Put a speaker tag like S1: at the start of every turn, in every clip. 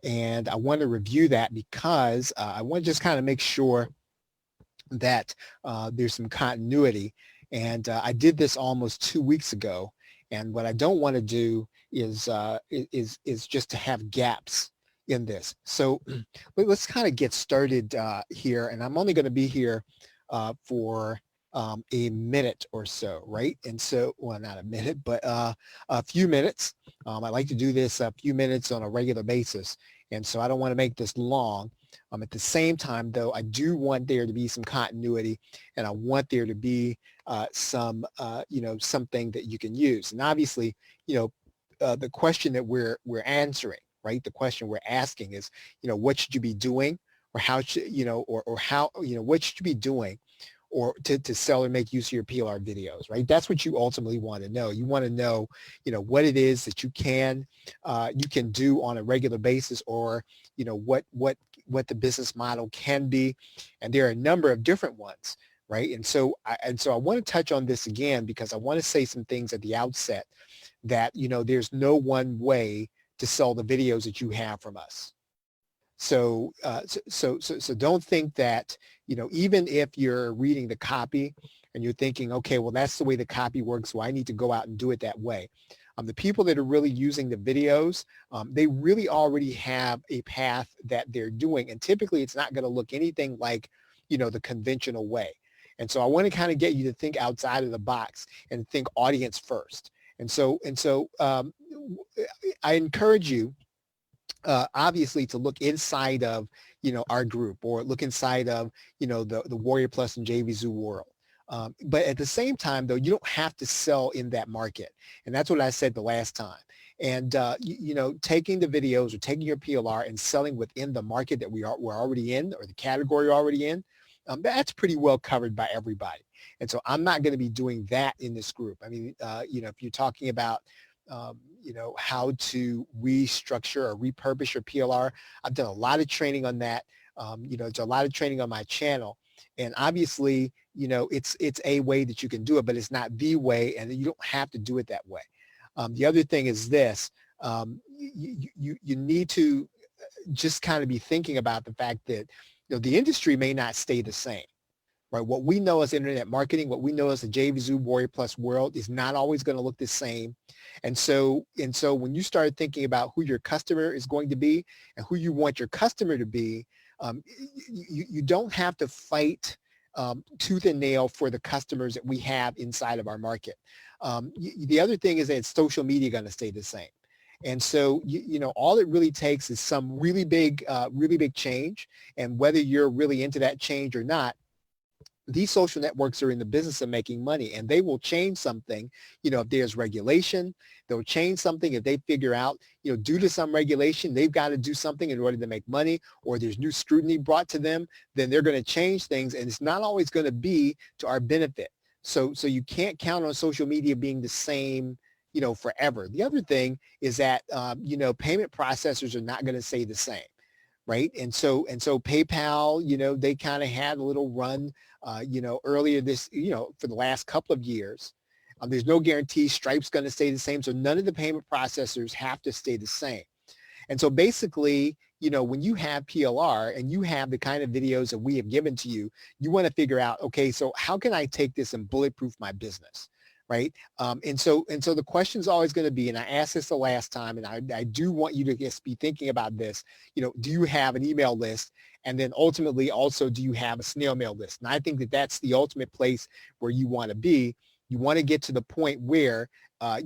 S1: And I want to review that because I want to just kind of make sure that there's some continuity. And I did this almost 2 weeks ago. And what I don't want to do is just to have gaps in this. So let's kind of get started here. And I'm only going to be here for a minute or so, right? And so, well, not a minute, but a few minutes. I like to do this a few minutes on a regular basis. And so I don't want to make this long. At the same time, though, I do want there to be some continuity, and I want there to be something that you can use. And obviously, the question that we're answering, right? The question we're asking is, what should you be doing, or how should or how what should you be doing, or to sell or make use of your PLR videos, right? That's what you ultimately want to know. You want to know, what it is that you can do on a regular basis, or what the business model can be, and there are a number of different ones, right? And so I want to touch on this again because I want to say some things at the outset that there's no one way to sell the videos that you have from us. So don't think that, even if you're reading the copy and you're thinking, okay, well, that's the way the copy works, so I need to go out and do it that way. The people that are really using the videos, they really already have a path that they're doing. And typically it's not going to look anything like, the conventional way. And so I want to kind of get you to think outside of the box and think audience first. And so I encourage you, obviously, to look inside of our group, or look inside of the Warrior Plus and JVZoo world. But at the same time, though, you don't have to sell in that market, and that's what I said the last time. And taking the videos or taking your PLR and selling within the market that we're already in, or the category you're already in, that's pretty well covered by everybody. And so I'm not going to be doing that in this group. I mean, if you're talking about how to restructure or repurpose your PLR. I've done a lot of training on that. It's a lot of training on my channel. And obviously, it's a way that you can do it, but it's not the way, and you don't have to do it that way. The other thing is this, you need to just kind of be thinking about the fact that, the industry may not stay the same. Right, what we know as internet marketing, what we know as the JVZoo Warrior Plus world is not always going to look the same. And so when you start thinking about who your customer is going to be and who you want your customer to be, you don't have to fight tooth and nail for the customers that we have inside of our market. The other thing is that social media going to stay the same. And so, all it really takes is some really big change. And whether you're really into that change or not, these social networks are in the business of making money, and they will change something, if there's regulation. They'll change something if they figure out, due to some regulation, they've got to do something in order to make money, or there's new scrutiny brought to them, then they're going to change things, and it's not always going to be to our benefit. So you can't count on social media being the same, forever. The other thing is that, payment processors are not going to stay the same. Right. And so PayPal, they kind of had a little run, earlier this, for the last couple of years. There's no guarantee Stripe's going to stay the same. So none of the payment processors have to stay the same. And so basically, when you have PLR and you have the kind of videos that we have given to you, you want to figure out, okay, so how can I take this and bulletproof my business? Right. And so the question is always going to be, and I asked this the last time, and I do want you to just be thinking about this, do you have an email list? And then ultimately also, do you have a snail mail list? And I think that that's the ultimate place where you want to be. You want to get to the point where,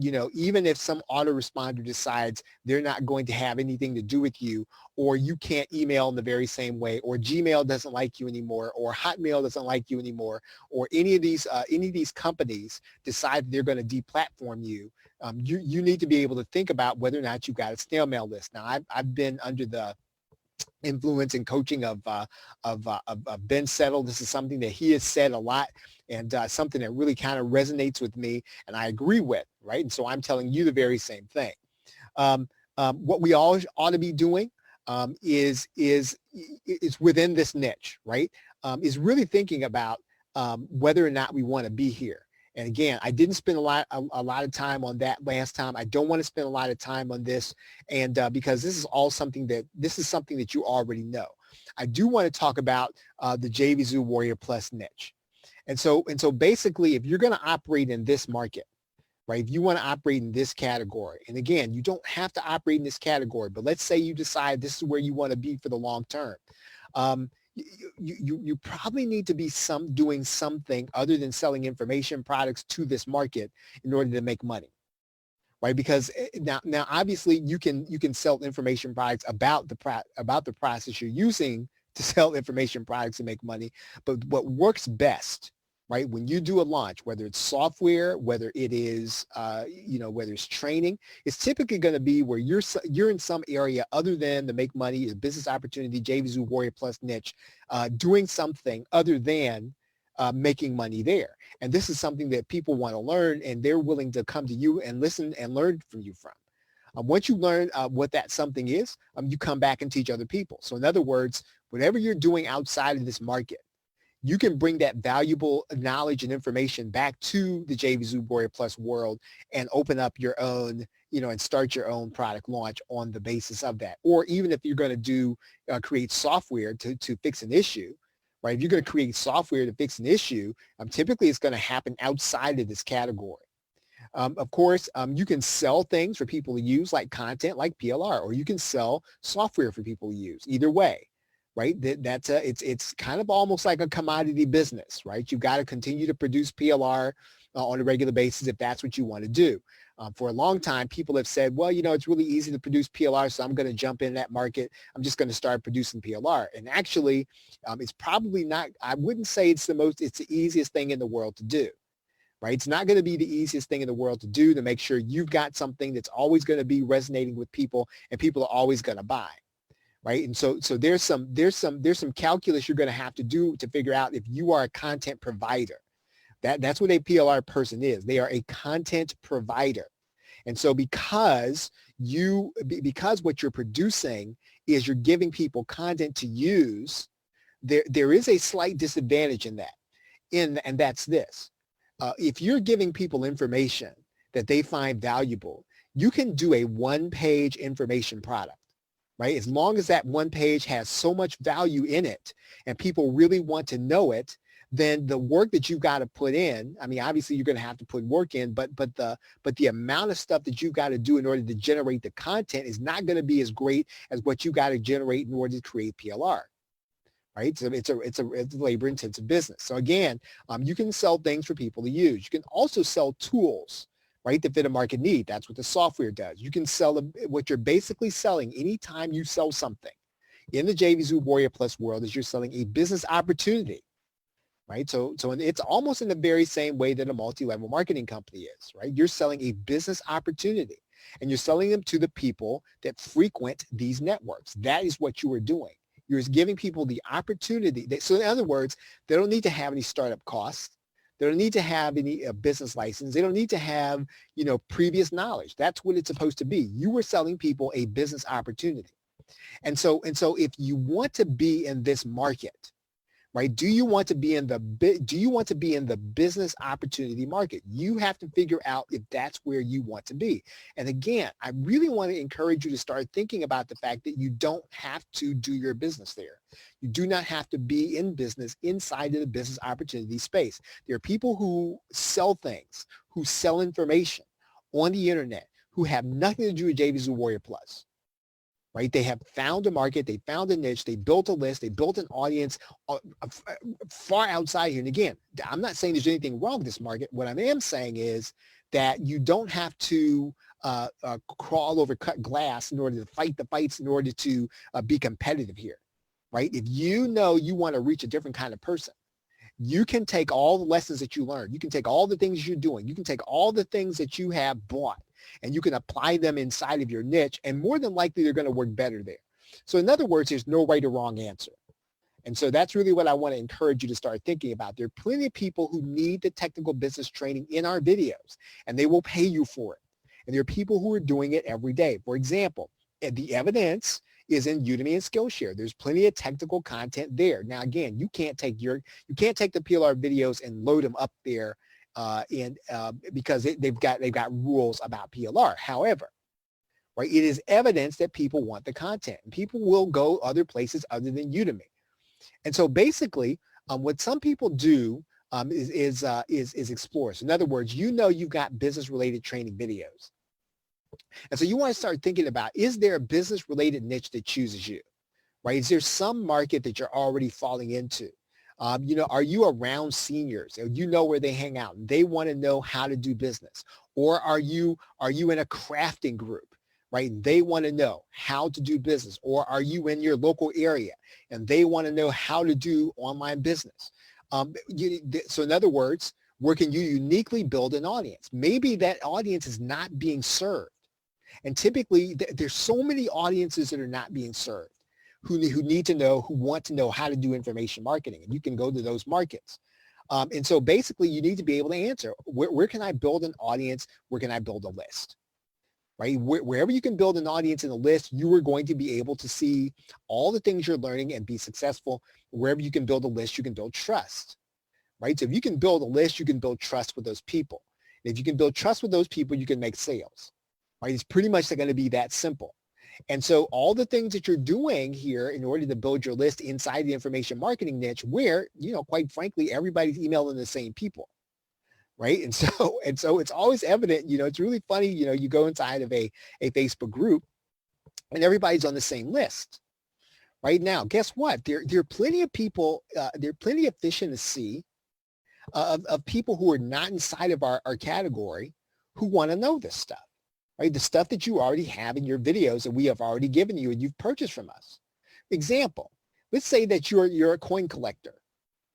S1: even if some autoresponder decides they're not going to have anything to do with you, or you can't email in the very same way, or Gmail doesn't like you anymore, or Hotmail doesn't like you anymore, or any of these companies decide they're going to deplatform you, you need to be able to think about whether or not you've got a snail mail list. Now, I've been under the influence and coaching of Ben Settle. This is something that he has said a lot, and something that really kind of resonates with me, and I agree with, right? And so I'm telling you the very same thing. What we all ought to be doing is within this niche, right? Is really thinking about whether or not we want to be here. And again, I didn't spend a lot of time on that last time. I don't want to spend a lot of time on this, and because this is something that you already know. I do want to talk about the JVZoo Warrior Plus niche. And so basically, if you're going to operate in this market, right, if you want to operate in this category, and again, you don't have to operate in this category, but let's say you decide this is where you want to be for the long term. You probably need to be doing something other than selling information products to this market in order to make money, right? Because now obviously you can sell information products about the process you're using to sell information products and make money. But what works best, right, when you do a launch, whether it's software, whether it is whether it's training, it's typically going to be where you're in some area other than the make money, the business opportunity, JVZoo Warrior Plus niche, doing something other than making money there. And this is something that people want to learn, and they're willing to come to you and listen and learn from you from. Once you learn what that something is, you come back and teach other people. So in other words, whatever you're doing outside of this market, you can bring that valuable knowledge and information back to the JVZoo Warrior Plus world and open up your own, and start your own product launch on the basis of that. Or even if you're going to create software to fix an issue, right? If you're going to create software to fix an issue, typically it's going to happen outside of this category. Of course, you can sell things for people to use, like content, like PLR, or you can sell software for people to use. Either way, right? It's kind of almost like a commodity business, right? You've got to continue to produce PLR on a regular basis if that's what you want to do. For a long time, people have said, well, it's really easy to produce PLR, so I'm going to jump in that market. I'm just going to start producing PLR. And actually, it's probably not, I wouldn't say it's the easiest thing in the world to do. Right? It's not going to be the easiest thing in the world to do, to make sure you've got something that's always going to be resonating with people and people are always going to buy. Right? And so there's some calculus you're going to have to do to figure out if you are a content provider. That's what a PLR person is. They are a content provider. And so because what you're producing is you're giving people content to use, there is a slight disadvantage in that. And that's this. If you're giving people information that they find valuable, you can do a one-page information product, right? As long as that one page has so much value in it and people really want to know it, then the work that you've got to put in, obviously you're going to have to put work in, but the amount of stuff that you've got to do in order to generate the content is not going to be as great as what you got to generate in order to create PLR. Right? So it's a labor-intensive business. So again, you can sell things for people to use. You can also sell tools, right, that fit a market need. That's what the software does. You can sell what you're basically selling anytime you sell something in the JVZoo Warrior Plus world is you're selling a business opportunity, right? So it's almost in the very same way that a multi-level marketing company is, right? You're selling a business opportunity and you're selling them to the people that frequent these networks. That is what you are doing. You're giving people the opportunity. So in other words, they don't need to have any startup costs. They don't need to have any business license. They don't need to have, previous knowledge. That's what it's supposed to be. You were selling people a business opportunity. And so if you want to be in this market, right? Do you want to be in the business opportunity market? You have to figure out if that's where you want to be. And again, I really want to encourage you to start thinking about the fact that you don't have to do your business there. You do not have to be in business inside of the business opportunity space. There are people who sell things, who sell information on the internet, who have nothing to do with JVZoo Warrior Plus. Right? They have found a market, they found a niche, they built a list, they built an audience far outside here. And again, I'm not saying there's anything wrong with this market. What I am saying is that you don't have to crawl over cut glass in order to fight the fights, in order to be competitive here, right? If you know you want to reach a different kind of person, you can take all the lessons that you learned. You can take all the things you're doing. You can take all the things that you have bought and you can apply them inside of your niche, and more than likely they're going to work better there. So in other words, there's no right or wrong answer. And so that's really what I want to encourage you to start thinking about. There are plenty of people who need the technical business training in our videos, and they will pay you for it. And there are people who are doing it every day. For example, the evidence is in Udemy and Skillshare. There's plenty of technical content there. Now, again, you can't take the PLR videos and load them up there because they've got rules about PLR. However, right, it is evidence that people want the content, and people will go other places other than Udemy. And so basically, what some people do is explore. So in other words, you've got business-related training videos. And so you want to start thinking about, is there a business-related niche that chooses you, right? Is there some market that you're already falling into? Are you around seniors? You know where they hang out and they want to know how to do business? Or are you in a crafting group, right? They want to know how to do business. Or are you in your local area and they want to know how to do online business? So in other words, where can you uniquely build an audience? Maybe that audience is not being served. And typically there's so many audiences that are not being served who need to know, who want to know how to do information marketing. And you can go to those markets. And so basically you need to be able to answer, where can I build an audience? Where can I build a list? Right? Wherever you can build an audience in a list, you are going to be able to see all the things you're learning and be successful. Wherever you can build a list, you can build trust. Right? So if you can build a list, you can build trust with those people. And if you can build trust with those people, you can make sales. Right? It's pretty much going to be that simple. And so all the things that you're doing here in order to build your list inside the information marketing niche where, quite frankly, everybody's emailing the same people, right? And so it's always evident, it's really funny, you go inside of a Facebook group and everybody's on the same list. Right now, guess what? There are plenty of people, there are plenty of fish in the sea of people who are not inside of our category who want to know this stuff. Right? The stuff that you already have in your videos that we have already given you and you've purchased from us. Example, let's say that you're a coin collector,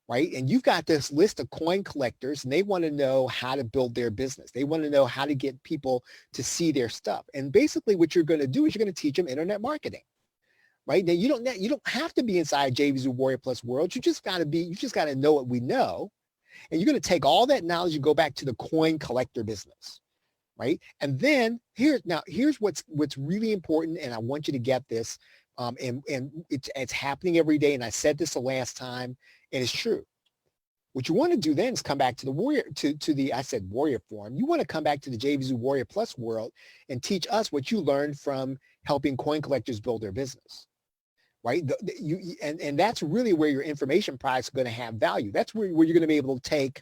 S1: right? And you've got this list of coin collectors and they want to know how to build their business. They want to know how to get people to see their stuff. And basically what you're going to do is you're going to teach them internet marketing. Right? Now you don't have to be inside JVZoo Warrior Plus world. You just got to know what we know. And you're going to take all that knowledge and go back to the coin collector business. Right? And then here's what's really important, and I want you to get this, and it's happening every day, and I said this the last time, and it's true. What you want to do then is come back to the warrior, I said warrior forum. You want to come back to the JVZoo Warrior Plus world and teach us what you learned from helping coin collectors build their business. Right? And that's really where your information products are going to have value. That's where you're going to be able to take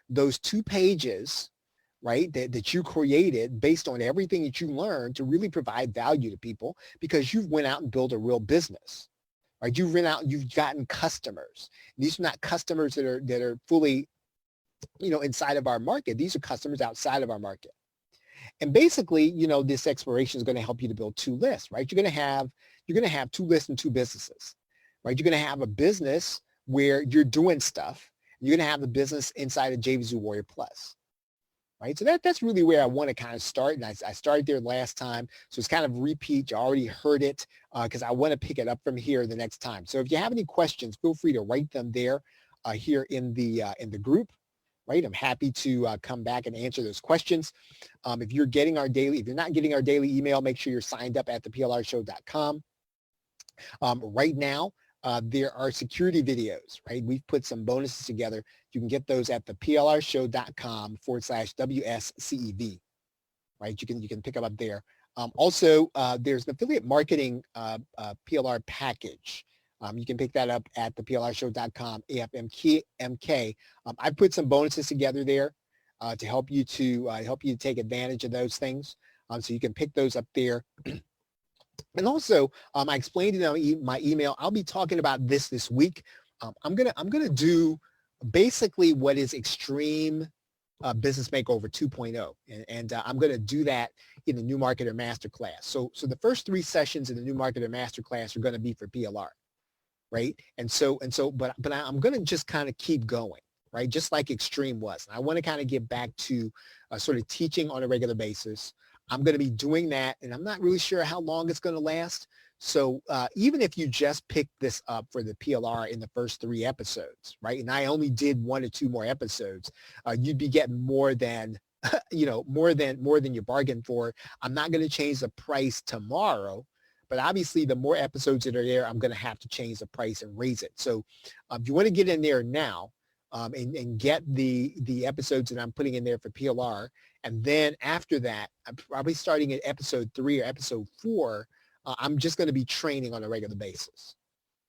S1: those 2 pages, right, that you created based on everything that you learned to really provide value to people because you've went out and built a real business, right? You've went out and you've gotten customers. These are not customers that are fully, inside of our market. These are customers outside of our market. And basically, this exploration is going to help you to build 2 lists, right? You're going to have 2 lists and 2 businesses, right? You're going to have a business where you're doing stuff. You're going to have a business inside of JVZoo Warrior Plus. Right. So that's really where I want to kind of start. And I started there last time. So it's kind of repeat. You already heard it because I want to pick it up from here the next time. So if you have any questions, feel free to write them there here in the group. Right. I'm happy to come back and answer those questions. If you're not getting our daily email, make sure you're signed up at thepLrshow.com. Right now, there are security videos, right? We've put some bonuses together. You can get those at thepLrshow.com/WSCEV, right? You can pick them up there. Also, there's an affiliate marketing PLR package. You can pick that up at thepLrshow.com AFMK. I put some bonuses together there to help you to take advantage of those things. So you can pick those up there. And also, I explained in my email, I'll be talking about this week. I'm gonna do basically what is Extreme Business Makeover 2.0, and I'm gonna do that in the New Marketer Masterclass. So the first 3 sessions in the New Marketer Masterclass are gonna be for PLR, right? But I'm gonna just kind of keep going, right? Just like Extreme was. And I want to kind of get back to sort of teaching on a regular basis. I'm going to be doing that, and I'm not really sure how long it's going to last. So even if you just pick this up for the PLR in the first 3 episodes, right, and I only did 1 or 2 more episodes, you'd be getting more than, more than you bargained for. I'm not going to change the price tomorrow, but obviously the more episodes that are there, I'm going to have to change the price and raise it. So if you want to get in there now, and get the episodes that I'm putting in there for PLR. And then after that, I'm probably starting at episode 3 or episode 4, I'm just going to be training on a regular basis,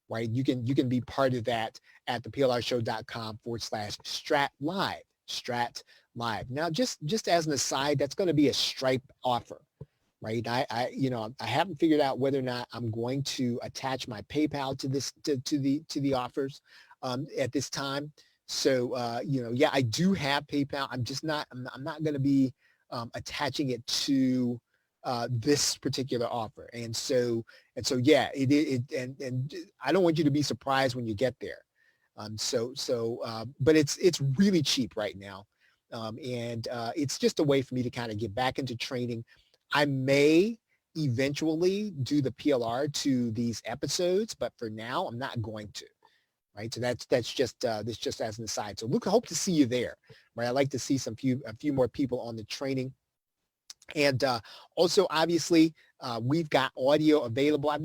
S1: right? You can be part of that at theplrshow.com/strat live, strat live. Now, just as an aside, that's going to be a Stripe offer, right? I haven't figured out whether or not I'm going to attach my PayPal to this to the offers at this time. So yeah, I do have PayPal. I'm not going to be attaching it to this particular offer. And so yeah, and I don't want you to be surprised when you get there. But it's really cheap right now. And it's just a way for me to kind of get back into training. I may eventually do the PLR to these episodes, but for now, I'm not going to. Right, so that's just this just as an aside. So Luke, I hope to see you there. Right, I'd like to see a few more people on the training. And also, obviously, we've got audio available. I've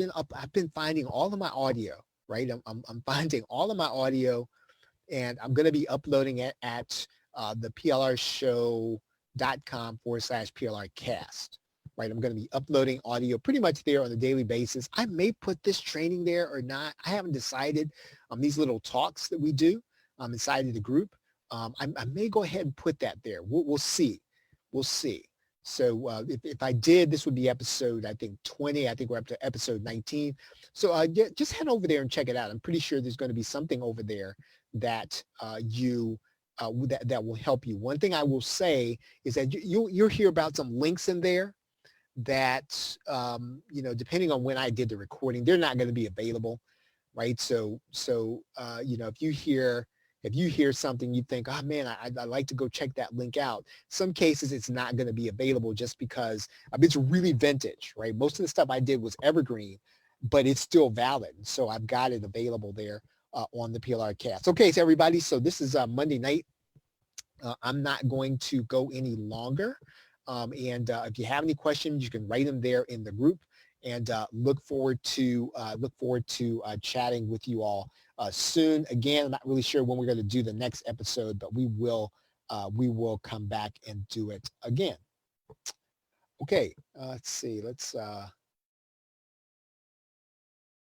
S1: been finding all of my audio. Right, I'm finding all of my audio, and I'm going to be uploading it at the plrshow.com/plrcast. Right, I'm going to be uploading audio pretty much there on a daily basis. I may put this training there or not. I haven't decided. These little talks that we do inside of the group, I may go ahead and put that there. We'll see. We'll see. So if I did, this would be episode, I think, 20. I think we're up to episode 19. So just head over there and check it out. I'm pretty sure there's going to be something over there that that will help you. One thing I will say is that you'll hear about some links in there that, depending on when I did the recording, they're not going to be available, right? So if you hear something, you think, oh man, I'd like to go check that link out. Some cases it's not going to be available just because it's really vintage, right? Most of the stuff I did was evergreen, but it's still valid. So I've got it available there on the PLR cast. Okay, so everybody, so this is Monday night. I'm not going to go any longer. And if you have any questions, you can write them there in the group. And look forward to chatting with you all soon. Again, I'm not really sure when we're going to do the next episode, but we will come back and do it again. Okay, let's see.